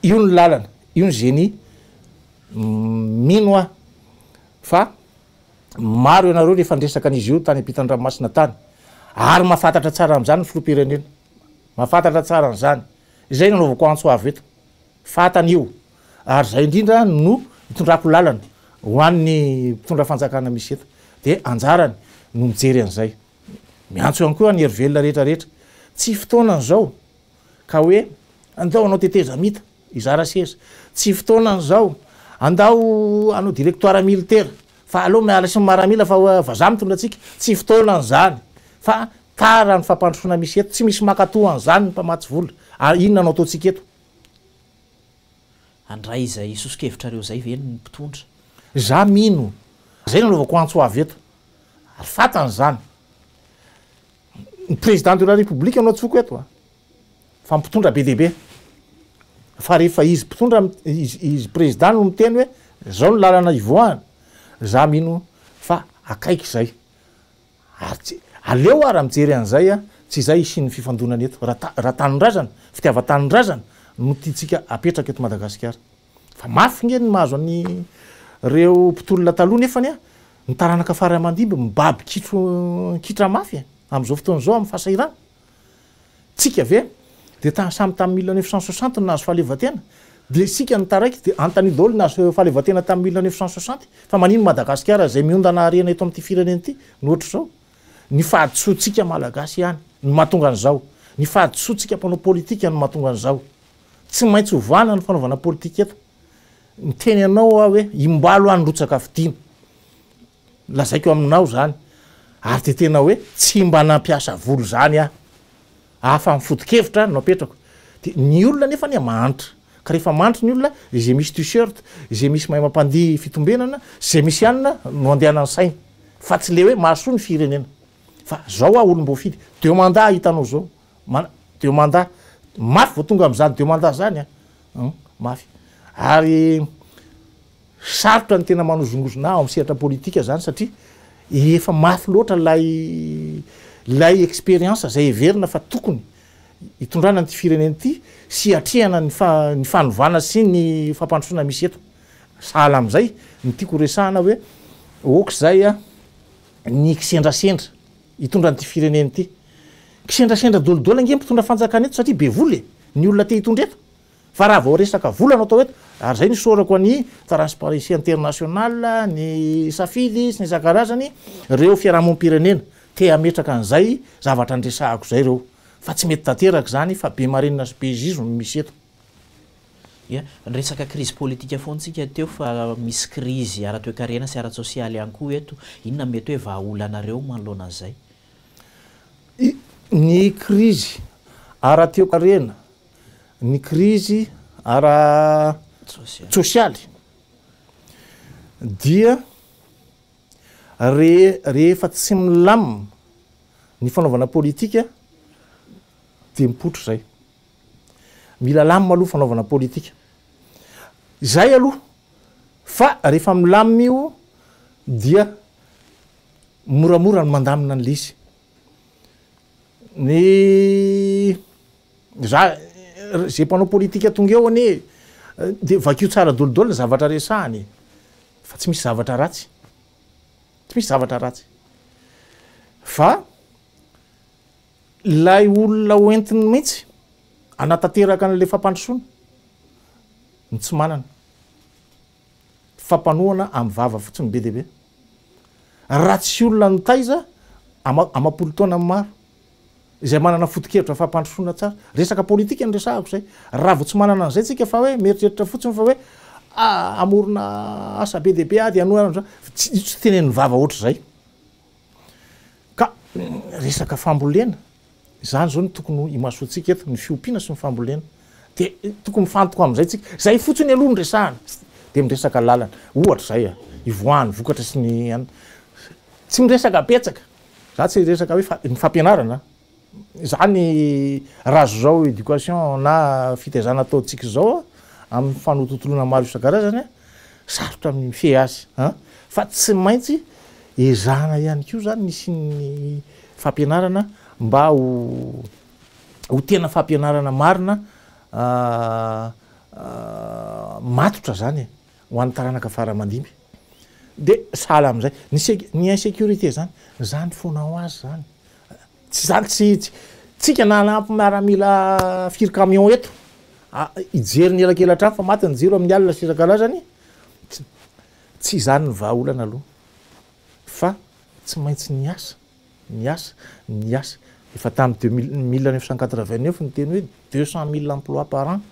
S3: io ny lalana io ny génie mino a fa maro ianareo rehefa ndresaka an'izy io tany ampitan-dranomasina tany ary mahafantatra tsara am'zany ny filoam-pirenena mahafantatra tsara an'izany izay nanaovako antsoavo eto fatany io ary zay indrindra no hitondrako lalana ho an'ny mpitondra fanjakana misy eto de anjarany no mijery an'izay miantso ihany koa ny hery velona rehetrarehetra tsy fotoanan'izao ka hoe andao anao teteza mita izara seza tsy fotoanan'izao andao anao directoire militaire fa aloha miala sy maramila fa za mitondra atsika tsy fotoanan'izany fa tara ny fampandrosoana misy eto tsy misy makatoa an'izany ny mpamatsy vola ary inona anao ataotsika eto
S2: andray izay sosikevitra zay ve ny mpitondra
S3: za mino zay nanaovako antsoavy eto ary fatan'izany ny président de la république anao tsoko eto fa mpitondra be deaibe fa rehefa izy mpitondra izy président no miteny hoe zao ny lalana ivoahana za mino fa akaiky zay ary aleo ary mijery an'izay a tsy zay sy ny fifandonana eto raha tanindrazana fitiava-tanindrazana no tiatsika apetraka eto Madagasikara fa mafy nge ny mahazo any reo mpitolona taloha nefany a ny taranaka fara mandimby mibaby kitra mafy am'izao fotoana zao amin'ny fahasairana tsika ve de samy tamin'ny 1960 nahazo fahaleovatena de sika ny taraiky de antany daholo nahazo fahaleovatena tamin'ny 1960 fa manino Madagasikara zay miondana arena eto am'ty firenena ity nohatry zao ny fahadisoantsika malagasy ihany ny mahatonga an'izao ny fahadisoantsika mpanao politika ny mahatonga an'izao tsy maintsy hovana ny fanaovana politika eto ny teny anao a hoe imbalo any rotsaka fidina lazaiko aminao zany ary de tena hoe tsy mba nampiasa volo zany afa mifodikevitra no apetrako de ny olona nefa ny mahantra ka rehefa manitra ny olona izay misy t-shirt izay misy mahay mampandihy fitombenana zay misy anina no andehanany sainy fa tsy le hoe mahasoa ny firenena fa zao a olom-boafidy deo mandat hitanao zao deo mandat mafy vo tonga am'zany deo mandat zany mafy ary sarotra ny tena manozonozona ao am'sehatra politika zany satria efa mafy loatra lay expérience zay everina fa tokony hitondrana nyty firenena ity sy atrehana ny fanovana sy ny fampandrosoana misy eto sahala am'izay ny tiako resahana hoe oka zay a ny kisendrasendra hitondra nyty firenena ity kisendrasendra dolidoly nge mpitondra fanjakana eto satria be voly ny olona te hitondra eto fa raha vao resaka volana atao eto ary zay nisorako any transparency international ny safily sy ny isan-karazany reo fiarahamonim-pirenena te ametraka an'izay zavatra andresahako zay reo fa tsy mety tanteraka zany fa be marenina sy bezizmo misy eto
S2: resaka crise politika foantsika teo fa misy crise ara-toekarena sy ara-sosialy ihany koa eto inona mety hoe vahaolanareo manoloana an'izay
S3: ny crise ara-toekarena ny crise ara-sosialy dia rehefa tsy milamina ny fanaovana politika de mipotro zay mila lamina aloha fanaovana politika zay aloha fa rehefa milamina io dia moramora ny mandamina an'le izy ny za zay mpanao politika tonga eo ane de vakio tsara dolidolina zavatra resahany fa tsy misy zavatra ratsy tsy misy zavatra ratsy fa lay olona hoentiny mihitsy anatanteraka an'le fampandrosoana ny tsy manana fampanoana amin'ny vava fotsiny be dehibe raha tsy olona notaiza amapolo taona amin'ny maro izay manana foto-kevitra fampandrosoana tsara resaka politika ny resahako zay raha vo tsy manana an'izay tsika fa hoe mieritreritra fotsiny fa hoe amorona asa be dehibe ady anoarana tsy tenen'ny vava ohatra zay ka resaka fambolena zany zao ny tokony imasoantsika eto ny fiompiana sy ny fambolena de tokony mifantoko am'izay tsika zay fotsiny aloha ny resahana de miresaka lalana ohatra zay ivoany vokatra sy ny tsy miresaka betsaka za tsy resaka hoe ny fampianarana zany razo zao éducation na fitaizana ataotsika zao amin'ny fanotontolona maro isan-karazany sarotra amin'ny fe azy fa tsy maintsy ezahana ihany koa zany misy ny fampianarana mba ho tena fampianarana marina matotra zany ho an'ny taranaka faramandimby de sahala am'izay ny insécurité zany fona ho azy zany tsy zany tsika nanampy miaramila firy camion eto ijery ny elakelatra fa maty ny jiro amin'ny alina sy isan-karazany tsy zany ny vahaolana aloha fa tsy maintsy niasa efa tamin'ny 1989 ny teny hoe 200 000 emploi par an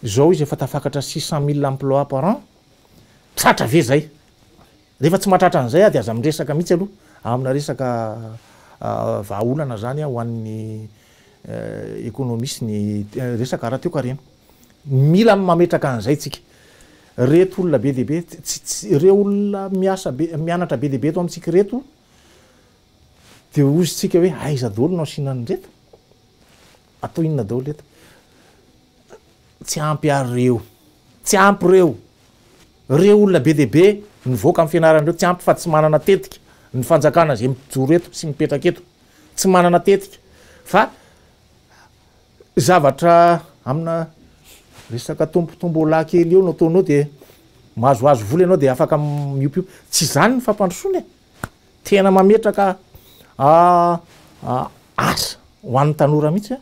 S3: zao izy efa tafakatra 600 000 emploi par an tratra ve zay rehefa tsy mahatratra an'izay de aza miresaka mihitsy aloha amina resaka vahaolana zany ho an'ny économiste ny resaka raha teo karena mila mametraka an'izay tsika reto olona be dehibe reo olona mianatra be dehibe eto amintsika reto de ozy tsika hoe aiza daholo no asinany reto atao inona daholo reto tsy ampy ary tsy ampy reo olona be dehibe nivoaka amin'ny fianarana reo tsy ampy fa tsy manana tetika ny fanjakana zay mijoro eto sy mipetraka eto tsy manana tetika fa zavatra amina resaka tombotombola kely eo no ataonao de mahazoazo vola ianao de afaka miopio tsy zany ny fampandrosoana tena mametraka asa ho an'ny tanora mihitsy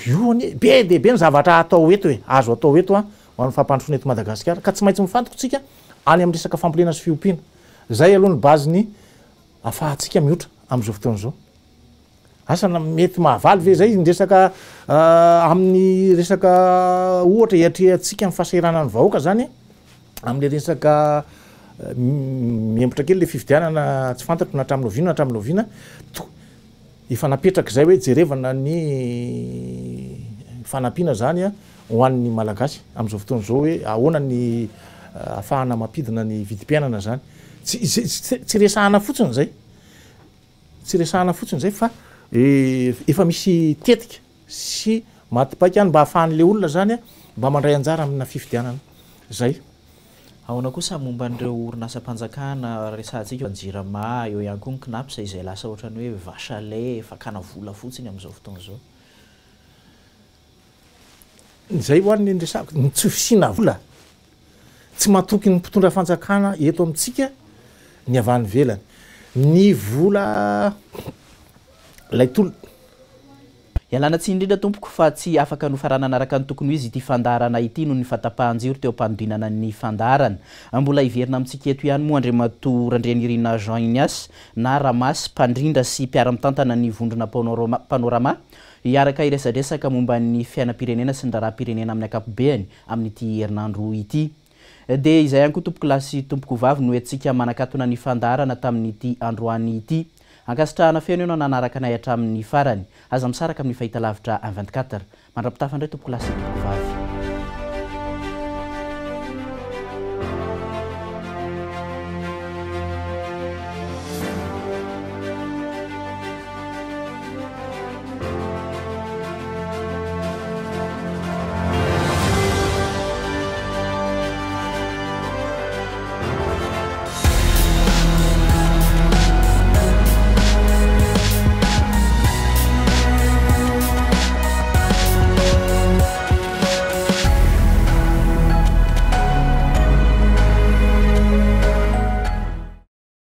S3: io ane be dehibe ny zavatra atao eto azo atao eto ho an'ny fampandrosoana eto Madagasikara ka tsy maintsy mifantoko tsika any amin'ny resaka fambolena sy fiompiana zay aloha ny baziny afahantsika mihoatra am'izao fotoana zao asana mety mahavaly ve zay nyresaka amin'ny resaka ohatra hiatrehantsika ny fahasahiranany vahoaka zany am'le resaka miembotra kely le fividianana tsy fantatro na hatramin'ny efa napetraka zay hoe jerevana ny fanampiana zany ho an'ny malagasy am'izao fotoana zao hoe ahoana ny ahafahana mampidina ny vidim-piainana zany tsy resahana fotsiny zay fa efa misy tetika sy matipaika any mba hahafahan'le olona zany mba mandray anjara amina fifidianana zay
S2: ahoana kosa momba an'ireo orinasa-mpanjakana resantsika anjirama eo ihany koa ny knapsa izay lasa ohatrany hoe vachalais fakana vola fotsiny am'izao fotoana zao
S3: zay hoan'ny resako ny tsy fisina vola tsy matoky ny mpitondra fanjakana eto amintsika ny avany velany ny vola lay tolo
S2: ialana tsy indrindra tompoko fa tsy afaka nofarana anaraka ny tokony izy ity fandarana ity no ny fatapahan-jiro teo ampanodinana ny fandarana mbola iverina amintsika eto ihany moa Andriamato Randrianirina Jean Ignace na Ramasy mpandrindra sy mpiara-mitantana ny vondrona panorama iaraka iresadresaka momba ny fiainam-pirenena sy ny raharam-pirenena amin'ny ankapobeny amin'ity herinandro ity de izay ihany koa tompoko lasy tompoko vavy no etsika manakatona ny fandarana tamin'ity androany ity ankasitrahana feno ianao nanaraka nay hatramin'ny farany aza misaraka amin'ny fahitalavitra 24 mandrapitafandray tompoko lasy tompoko vavy